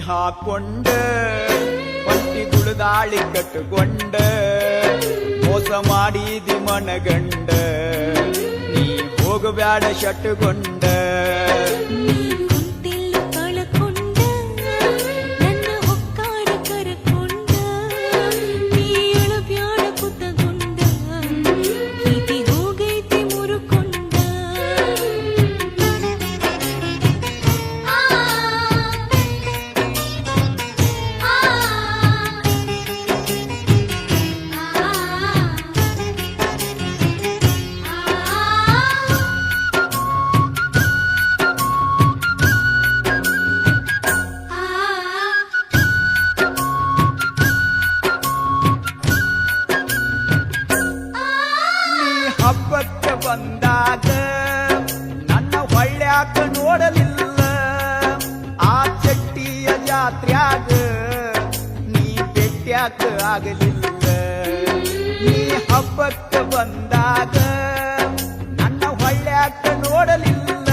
ಹಾಕೊಂಡ ಒಂಟಿ ಗುಳದಾಳಿ ಕಟ್ಟುಕೊಂಡ ಮೋಸ ಮಾಡಿದಿ ಮನಗಂಡ ನೀ ಹೋಗಬ್ಯಾಡ ಶಟ್ಟುಕೊಂಡ ಹಬ್ಬಕ್ಕೆ ಬಂದಾಗ ನನ್ನ ಹೊಳ್ಳ್ಯಾಕ ನೋಡಲಿಲ್ಲ ಆ ಚಟ್ಟಿಯ ಜಾತ್ರ್ಯಾಗ ನೀ ಭೇಟ್ಯಾಕ ಆಗಲಿಲ್ಲ ನೀ ಹಬ್ಬಕ್ಕೆ ಬಂದಾಗ ನನ್ನ ಹೊಳ್ಳ್ಯಾಕ ನೋಡಲಿಲ್ಲ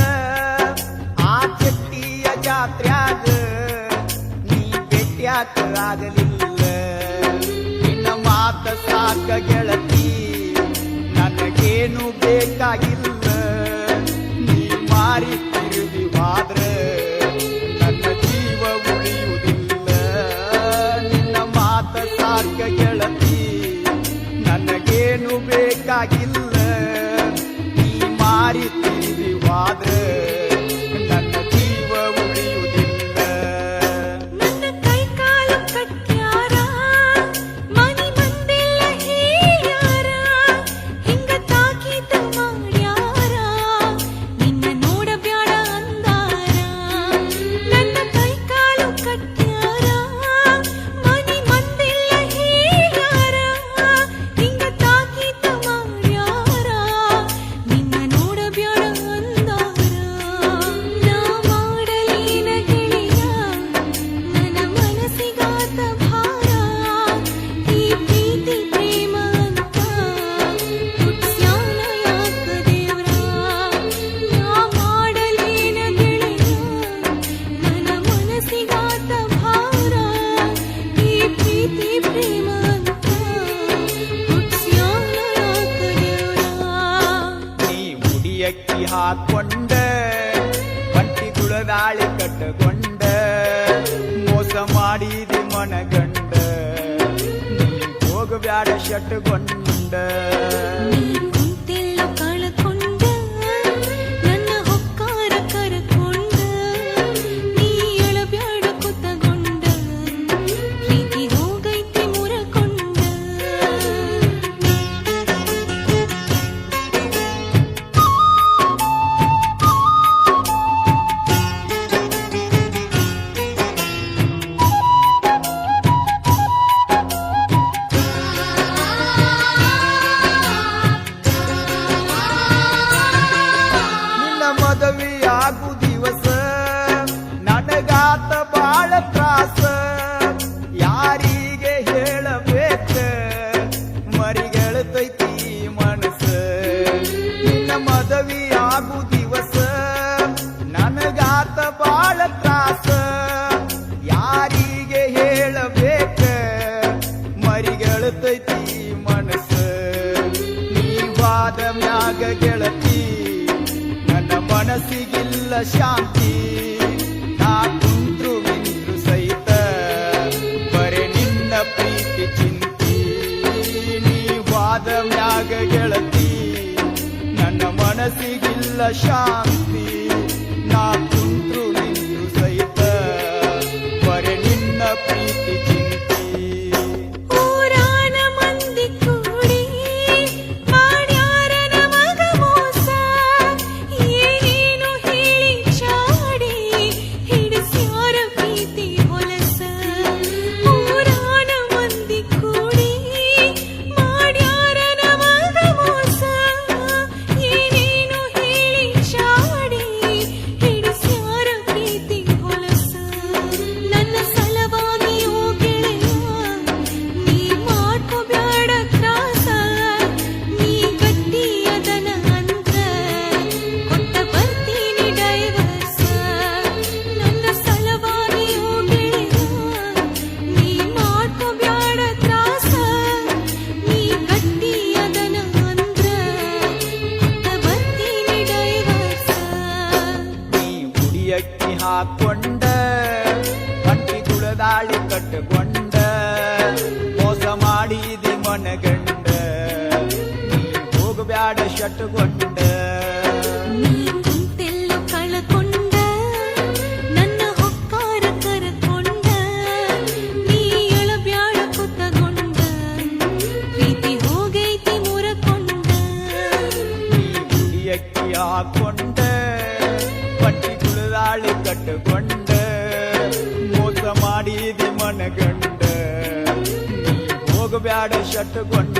ಆ ಚಟ್ಟಿಯ ಜಾತ್ರ್ಯಾಗ ನೀ ಭೇಟ್ಯಾಕ ಆಗಲಿಲ್ಲ ನಿನ್ನ ಮಾತ ಸಾಕ ಗೆಳತಿ ನನಗೇನು ಬೇಕಾಗಿಲ್ಲ ನೀ ಮಾರಿ ತಿರುಗಿ ಹೋದ್ರ ನನ್ನ ಜೀವ ಉಳಿಯುವುದಿಲ್ಲ ನಿನ್ನ ಮಾತ ಸಾಕ ಗೆಳತಿ ನನಗೇನು ಬೇಕಾಗಿಲ್ಲ ನೀ ಮಾರಿ ತಿರುಗಿ ಹೋದ್ರ ನನ್ನ ಜೀವ ಉಳಿಯುವುದಿಲ್ಲ ಅಕ್ಕಿ ಹಾಕೊಂಡ ಬಂಟಿ ಗುಳದಾಳಿ ಕಟ್ಟಕೊಂಡ ಮೋಸ ಮಾಡಿದಿ ಮನಗಂಡ ನೀ ಹೋಗಬ್ಯಾಡ ಶಟ್ಟುಕೊಂಡ ಮದುವೆಯಾಗು ದಿವಸ ನನಗಾತ ಬಾಳ ತ್ರಾಸ ಯಾರಿಗೆ ಹೇಳಬೇಕ ಮರಿಗೆಳತೈತಿ ಮನಸ ನಿನ್ನ ಮದುವೆಯಾಗು ದಿವಸ ನನಗಾತ ಬಾಳ ತ್ರಾಸ ಯಾರಿಗೆ ಹೇಳಬೇಕ ಮರಿಗೆಳತೈತಿ ಮನಸ ನೀವಾದ ಮ್ಯಾಗ ಗೆಳತಿ ಮನಸ್ಸಿಗಿಲ್ಲ ಶಾಂತಿ ನಾ ಕುಂತ್ರು ನಿಂತ್ರು ಸಹಿತ ಬರೆ ನಿನ್ನ ಪ್ರೀತಿ ಚಿಂತಿ ನೀವಾದ ಮ್ಯಾಗ ಗೆಳತಿ ನನ್ನ ಮನಸ್ಸಿಗಿಲ್ಲ ಶಾಂತಿ ನಾ ಕುಂತ್ರು ನಿಂತ್ರು ಸಹಿತ ಬರೆ ನಿನ್ನ ಪ್ರೀತಿ ಚಿಂತಿ ನನ್ನ ಸಲವಾಗಿ ಹೋಗಿ ಹಾಕೊಂಡ ಕಂಟಿ ತುಳದಾಳಿ ಕಟ್ಟಕೊಂಡ ಮೋಸ ಮಾಡಿದಿ ಮನಗಂಡ ನೀ ಹೋಗಬ್ಯಾಡ ಶಟ್ಕೊಂಡ ನೀ ಕುಂತೆಲ್ಲೋ ಕಳಕೊಂಡ ನನ್ನ ಹೊಕ್ಕಾರ ಕರಕೊಂಡ ನೀ ಎಳಬ್ಯಾಡ ಕುತ್ತಗೊಂಡ ಪ್ರೀತಿ ಹೋಗೈತಿ ಮುರಕೊಂಡ ನೀ ಗುಡಿಯಕ್ಕಿ ಹಾಕೊಂಡ ಪಟ್ಟಿ ತುಳದಾಳಿ ಕಟ್ಟಕೊಂಡ ಮೋಸ ಮಾಡಿದಿ ಮನಗಂಡ ನೀ ಹೋಗಬ್ಯಾಡ ಶಟ್ಕೊಂಡ